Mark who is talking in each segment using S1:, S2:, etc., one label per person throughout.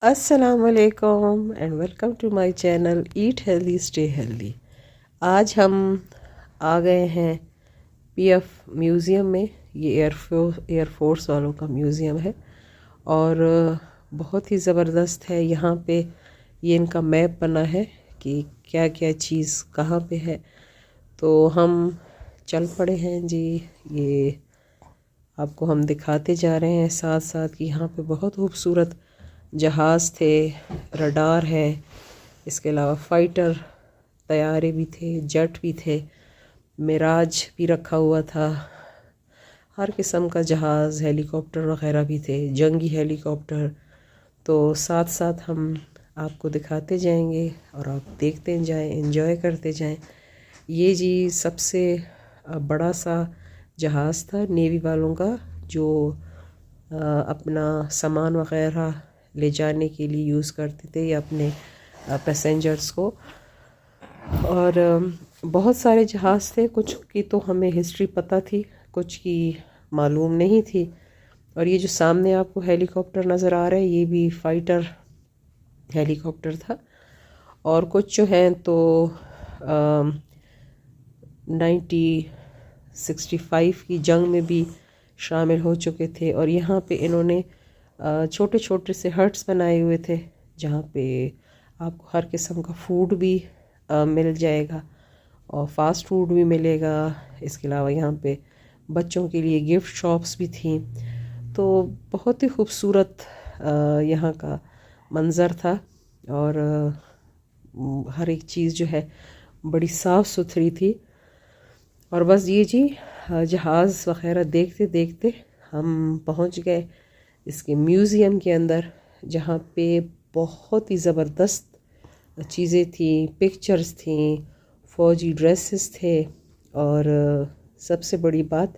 S1: अस्सलामुअलैकुम and welcome to my channel eat healthy stay healthy. आज हम आ गए हैं पीएफ म्यूज़ियम में। ये एयरफोर्स वालों का म्यूज़ियम है और बहुत ही ज़बरदस्त है। यहाँ पे ये इनका मैप बना है कि क्या क्या चीज़ कहाँ पे है। तो हम चल पड़े हैं जी। ये आपको हम दिखाते जा रहे हैं साथ साथ कि यहाँ पे बहुत खूबसूरत जहाज़ थे, रडार है, इसके अलावा फ़ाइटर तैयारे भी थे, जेट भी थे, मिराज भी रखा हुआ था। हर किस्म का जहाज़, हेलीकॉप्टर वग़ैरह भी थे, जंगी हेलीकॉप्टर। तो साथ साथ हम आपको दिखाते जाएंगे और आप देखते जाएं, एंजॉय करते जाएं। ये जी सबसे बड़ा सा जहाज़ था नेवी वालों का, जो अपना सामान वग़ैरह ले जाने के लिए यूज़ करते थे या अपने पैसेंजर्स को। और बहुत सारे जहाज़ थे, कुछ की तो हमें हिस्ट्री पता थी, कुछ की मालूम नहीं थी। और ये जो सामने आपको हेलीकॉप्टर नज़र आ रहा है, ये भी फ़ाइटर हेलीकॉप्टर था। और कुछ जो हैं तो 1965 की जंग में भी शामिल हो चुके थे। और यहाँ पे इन्होंने छोटे छोटे से हट्स बनाए हुए थे, जहाँ पे आपको हर किस्म का फूड भी मिल जाएगा और फास्ट फूड भी मिलेगा। इसके अलावा यहाँ पे बच्चों के लिए गिफ्ट शॉप्स भी थी। तो बहुत ही खूबसूरत यहाँ का मंज़र था। और हर एक चीज़ जो है बड़ी साफ़ सुथरी थी। और बस ये जी जहाज़ वग़ैरह देखते देखते हम पहुँच गए इसके म्यूज़ियम के अंदर, जहाँ पे बहुत ही ज़बरदस्त चीज़ें थी, पिक्चर्स थी, फ़ौजी ड्रेसेस थे। और सबसे बड़ी बात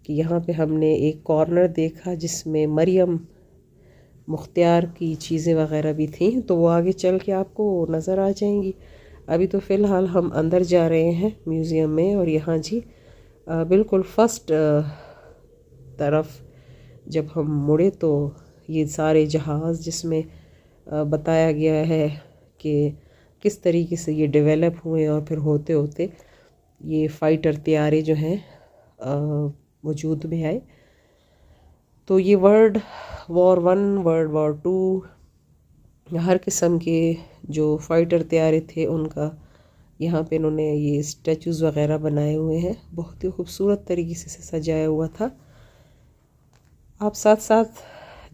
S1: कि यहाँ पे हमने एक कॉर्नर देखा जिसमें मरियम मुख्तियार की चीज़ें वग़ैरह भी थी। तो वो आगे चल के आपको नज़र आ जाएंगी। अभी तो फ़िलहाल हम अंदर जा रहे हैं म्यूज़ियम में। और यहाँ जी बिल्कुल फ़र्स्ट तरफ जब हम मुड़े तो ये सारे जहाज़ जिसमें बताया गया है कि किस तरीके से ये डेवलप हुए और फिर होते होते ये फ़ाइटर तैयारे जो हैं वजूद में आए। तो ये वर्ल्ड वॉर 1, वर्ल्ड वॉर 2, हर किस्म के जो फ़ाइटर तैयारे थे उनका यहाँ पे इन्होंने ये स्टैचूज़ वग़ैरह बनाए हुए हैं। बहुत ही खूबसूरत तरीके से सजाया हुआ था। आप साथ साथ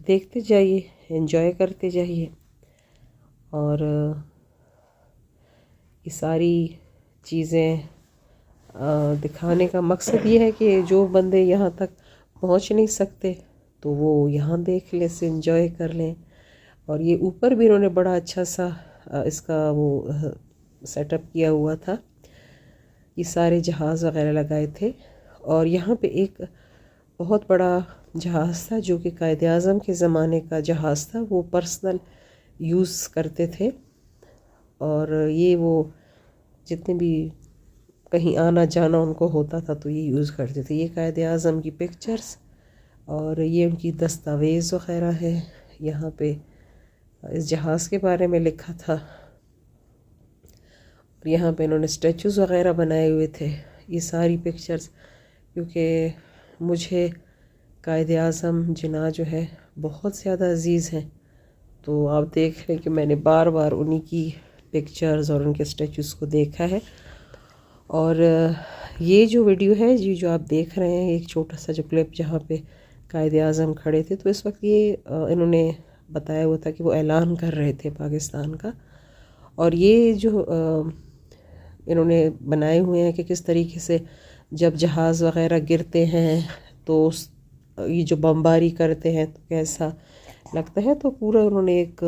S1: देखते जाइए, एंजॉय करते जाइए। और ये सारी चीज़ें दिखाने का मकसद ये है कि जो बंदे यहाँ तक पहुँच नहीं सकते तो वो यहाँ देख लें, से एंजॉय कर लें। और ये ऊपर भी इन्होंने बड़ा अच्छा सा इसका वो सेटअप किया हुआ था। ये सारे जहाज़ वग़ैरह लगाए थे। और यहाँ पे एक बहुत बड़ा जहाज़ था जो कि कायद आज़म के ज़माने का जहाज़ था, वो पर्सनल यूज़ करते थे। और ये वो जितने भी कहीं आना जाना उनको होता था तो ये यूज़ करते थे। ये कायद आज़म की पिक्चर्स और ये उनकी दस्तावेज़ वग़ैरह है। यहाँ पे इस जहाज़ के बारे में लिखा था। और यहाँ पे इन्होंने स्टैचूज़ वग़ैरह बनाए हुए थे। ये सारी पिक्चर्स, क्योंकि मुझे कायद आज़म जिना जो है बहुत ज़्यादा अज़ीज़ हैं, तो आप देख लें कि मैंने बार बार उन्हीं की पिक्चर्स और उनके स्टैचूज़ को देखा है। और ये जो वीडियो है जी, जो आप देख रहे हैं, एक छोटा सा जो क्लिप जहाँ पे कायद आज़म खड़े थे, तो इस वक्त ये इन्होंने बताया हुआ था कि वो ऐलान कर रहे थे पाकिस्तान का। और ये जो इन्होंने बनाए हुए हैं कि किस तरीके से जब जहाज़ वग़ैरह गिरते हैं तो ये जो बमबारी करते हैं तो कैसा लगता है। तो पूरा उन्होंने एक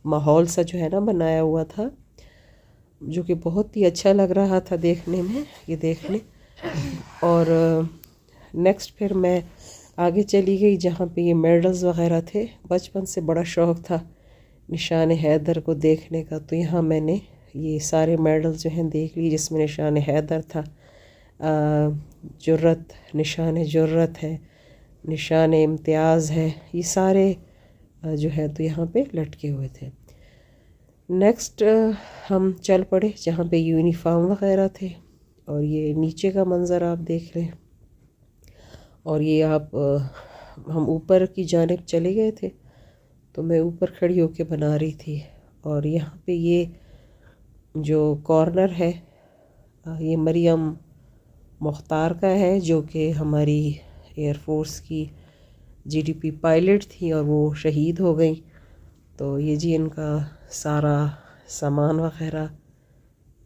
S1: माहौल सा जो है ना बनाया हुआ था, जो कि बहुत ही अच्छा लग रहा था देखने में, ये देख लें। और नेक्स्ट फिर मैं आगे चली गई जहाँ पे ये मेडल्स वग़ैरह थे। बचपन से बड़ा शौक़ था निशान हैदर को देखने का, तो यहाँ मैंने ये सारे मेडल्स जो हैं देख लिए, जिसमें निशान हैदर था, जुर्रत, निशान जुर्रत है, निशान इम्तियाज़ है। ये सारे जो है तो यहाँ पे लटके हुए थे। नेक्स्ट हम चल पड़े जहाँ पे यूनिफॉर्म वगैरह थे, और ये नीचे का मंज़र आप देख लें। और ये आप हम ऊपर की जानिब चले गए थे, तो मैं ऊपर खड़ी होके बना रही थी। और यहाँ पे ये जो कॉर्नर है ये मरियम मुख्तार का है, जो कि हमारी एयरफोर्स की जीडीपी पायलट थी और वो शहीद हो गई। तो ये जी इनका सारा सामान वगैरह,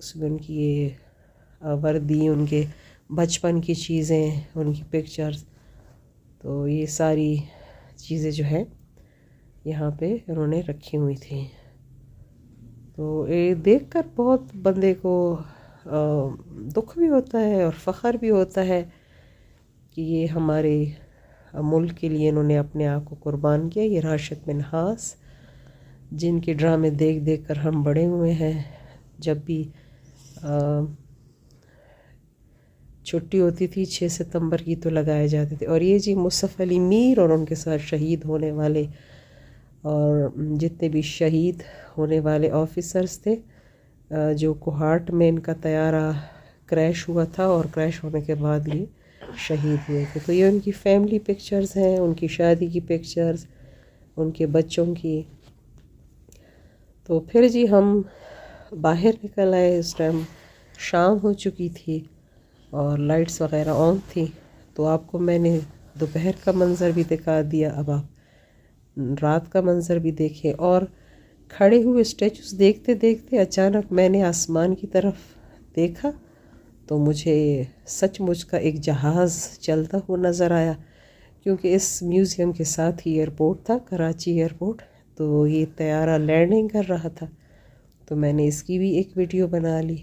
S1: उसमें उनकी ये वर्दी, उनके बचपन की चीज़ें, उनकी पिक्चर्स, तो ये सारी चीज़ें जो है यहाँ पे उन्होंने रखी हुई थी। तो ये देखकर बहुत बंदे को दुख भी होता है और फ़ख्र भी होता है कि ये हमारे मुल्क के लिए इन्होंने अपने आप को कुर्बान किया। ये राशिद मिन्हास, जिनके ड्रामे देख देख कर हम बड़े हुए हैं। जब भी छुट्टी होती थी 6 सितंबर की तो लगाए जाते थे। और ये जी मुसफ़ अली मीर और उनके साथ शहीद होने वाले और जितने भी शहीद होने वाले ऑफिसर्स थे, जो कोहाट में इनका तैयारा क्रैश हुआ था और क्रैश होने के बाद ये शहीद हुए थे। तो ये उनकी फैमिली पिक्चर्स हैं, उनकी शादी की पिक्चर्स, उनके बच्चों की। तो फिर जी हम बाहर निकल आए। इस टाइम शाम हो चुकी थी और लाइट्स वगैरह ऑन थी। तो आपको मैंने दोपहर का मंज़र भी दिखा दिया, अब आप रात का मंज़र भी देखें। और खड़े हुए स्टैचूज़ देखते देखते अचानक मैंने आसमान की तरफ देखा, तो मुझे सचमुच का एक जहाज़ चलता हुआ नज़र आया, क्योंकि इस म्यूज़ियम के साथ ही एयरपोर्ट था, कराची एयरपोर्ट। तो ये तैयारा लैंडिंग कर रहा था, तो मैंने इसकी भी एक वीडियो बना ली।